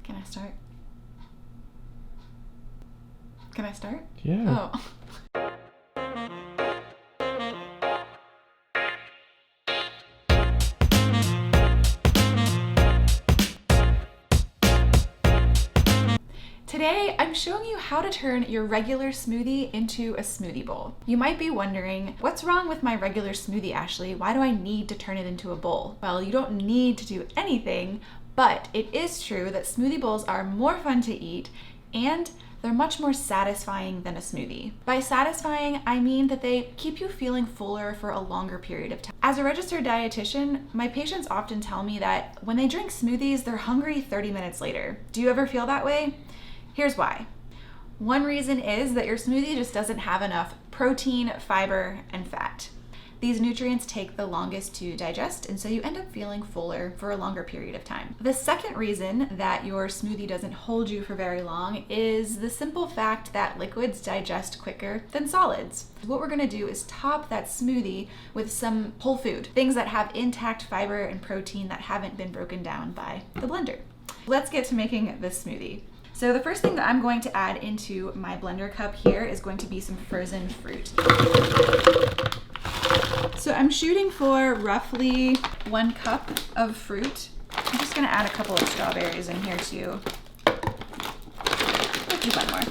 Can I start? Can I start? Yeah. Oh. Today, I'm showing you how to turn your regular smoothie into a smoothie bowl. You might be wondering, what's wrong with my regular smoothie, Ashley? Why do I need to turn it into a bowl? Well, you don't need to do anything, but it is true that smoothie bowls are more fun to eat and they're much more satisfying than a smoothie. By satisfying, I mean that they keep you feeling fuller for a longer period of time. As a registered dietitian, my patients often tell me that when they drink smoothies, they're hungry 30 minutes later. Do you ever feel that way? Here's why. One reason is that your smoothie just doesn't have enough protein, fiber, and fat. These nutrients take the longest to digest, and so you end up feeling fuller for a longer period of time. The second reason that your smoothie doesn't hold you for very long is the simple fact that liquids digest quicker than solids. What we're gonna do is top that smoothie with some whole food, things that have intact fiber and protein that haven't been broken down by the blender. Let's get to making this smoothie. So the first thing that I'm going to add into my blender cup here is going to be some frozen fruit. So I'm shooting for roughly 1 cup of fruit. I'm just gonna add a couple of strawberries in here too. Let's do one more.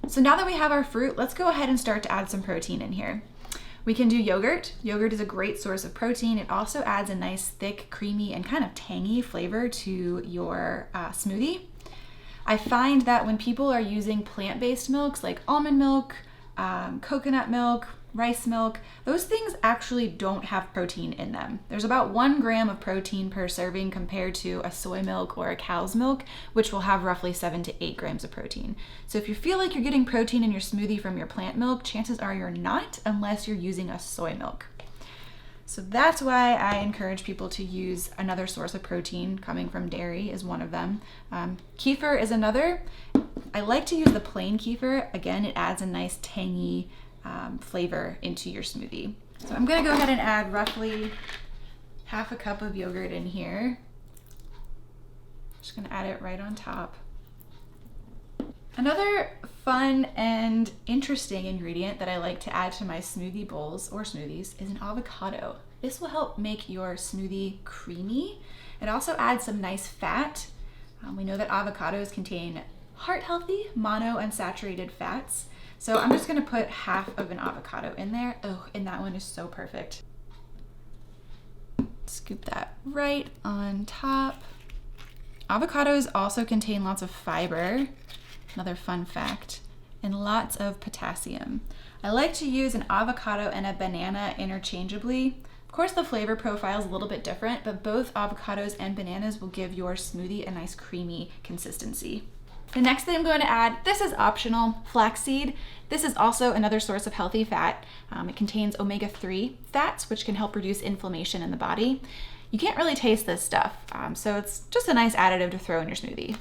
So now that we have our fruit, let's go ahead and start to add some protein in here. We can do yogurt. Yogurt is a great source of protein. It also adds a nice thick, creamy, and kind of tangy flavor to your smoothie. I find that when people are using plant-based milks like almond milk, coconut milk, rice milk, those things actually don't have protein in them. There's about 1 gram of protein per serving compared to a soy milk or a cow's milk, which will have roughly 7 to 8 grams of protein. So if you feel like you're getting protein in your smoothie from your plant milk, chances are you're not unless you're using a soy milk. So that's why I encourage people to use another source of protein. Coming from dairy is one of them. Kefir is another. I like to use the plain kefir. Again, it adds a nice tangy flavor into your smoothie. So I'm gonna go ahead and add roughly 1/2 cup of yogurt in here. Just gonna add it right on top. Another fun and interesting ingredient that I like to add to my smoothie bowls or smoothies is an avocado. This will help make your smoothie creamy. It also adds some nice fat. We know that avocados contain heart-healthy monounsaturated fats. So I'm just gonna put 1/2 of an avocado in there. Oh, and that one is so perfect. Scoop that right on top. Avocados also contain lots of fiber, another fun fact, and lots of potassium. I like to use an avocado and a banana interchangeably. Of course, the flavor profile is a little bit different, but both avocados and bananas will give your smoothie a nice creamy consistency. The next thing I'm going to add, this is optional, flaxseed. This is also another source of healthy fat. It contains omega-3 fats, which can help reduce inflammation in the body. You can't really taste this stuff, so it's just a nice additive to throw in your smoothie.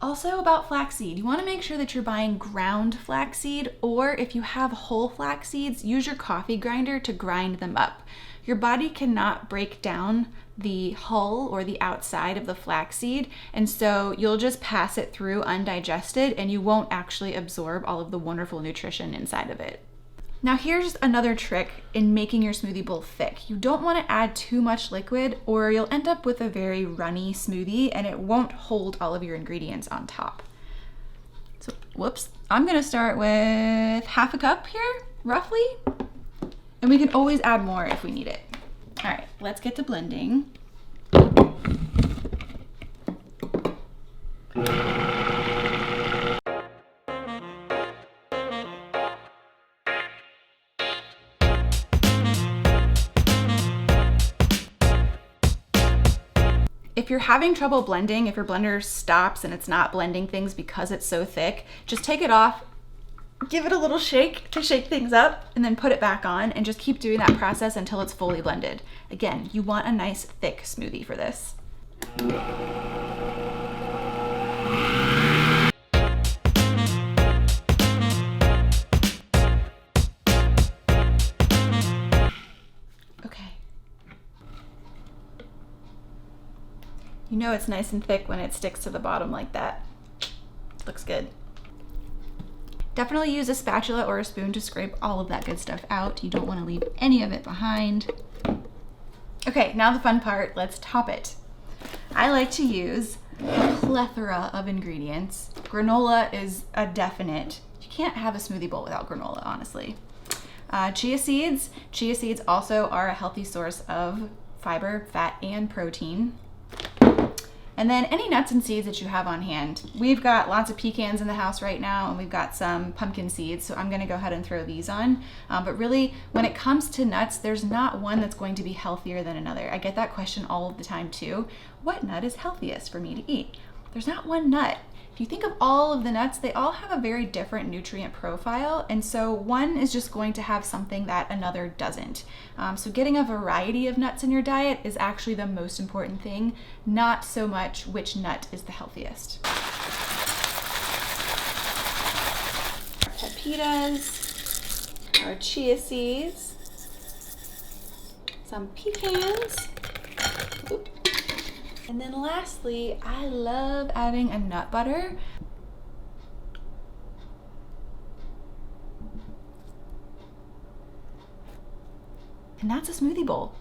Also about flaxseed, you want to make sure that you're buying ground flaxseed, or if you have whole flax seeds, use your coffee grinder to grind them up. Your body cannot break down the hull or the outside of the flaxseed, and so you'll just pass it through undigested and you won't actually absorb all of the wonderful nutrition inside of it. Now here's another trick in making your smoothie bowl thick. You don't want to add too much liquid or you'll end up with a very runny smoothie and it won't hold all of your ingredients on top. So, whoops. I'm gonna start with 1/2 cup here, roughly. And we can always add more if we need it. All right, let's get to blending. If you're having trouble blending, if your blender stops and it's not blending things because it's so thick, just take it off, give it a little shake to shake things up, and then put it back on and just keep doing that process until it's fully blended. Again, you want a nice thick smoothie for this. Okay, You know it's nice and thick when it sticks to the bottom like that. Looks good. Definitely use a spatula or a spoon to scrape all of that good stuff out. You don't want to leave any of it behind. Okay, now the fun part, let's top it. I like to use a plethora of ingredients. Granola is a definite. You can't have a smoothie bowl without granola, honestly. Chia seeds. Chia seeds also are a healthy source of fiber, fat, and protein. And then any nuts and seeds that you have on hand. We've got lots of pecans in the house right now, and we've got some pumpkin seeds, so I'm gonna go ahead and throw these on. But really, when it comes to nuts, there's not one that's going to be healthier than another. I get that question all of the time too. What nut is healthiest for me to eat? There's not one nut. If you think of all of the nuts, they all have a very different nutrient profile, and so one is just going to have something that another doesn't. So getting a variety of nuts in your diet is actually the most important thing, not so much which nut is the healthiest. Our pepitas, our chia seeds, some pecans. Oop. And then lastly, I love adding a nut butter. And that's a smoothie bowl.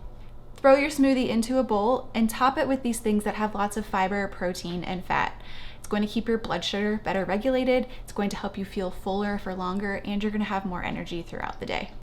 Throw your smoothie into a bowl and top it with these things that have lots of fiber, protein, and fat. It's going to keep your blood sugar better regulated, it's going to help you feel fuller for longer, and you're going to have more energy throughout the day.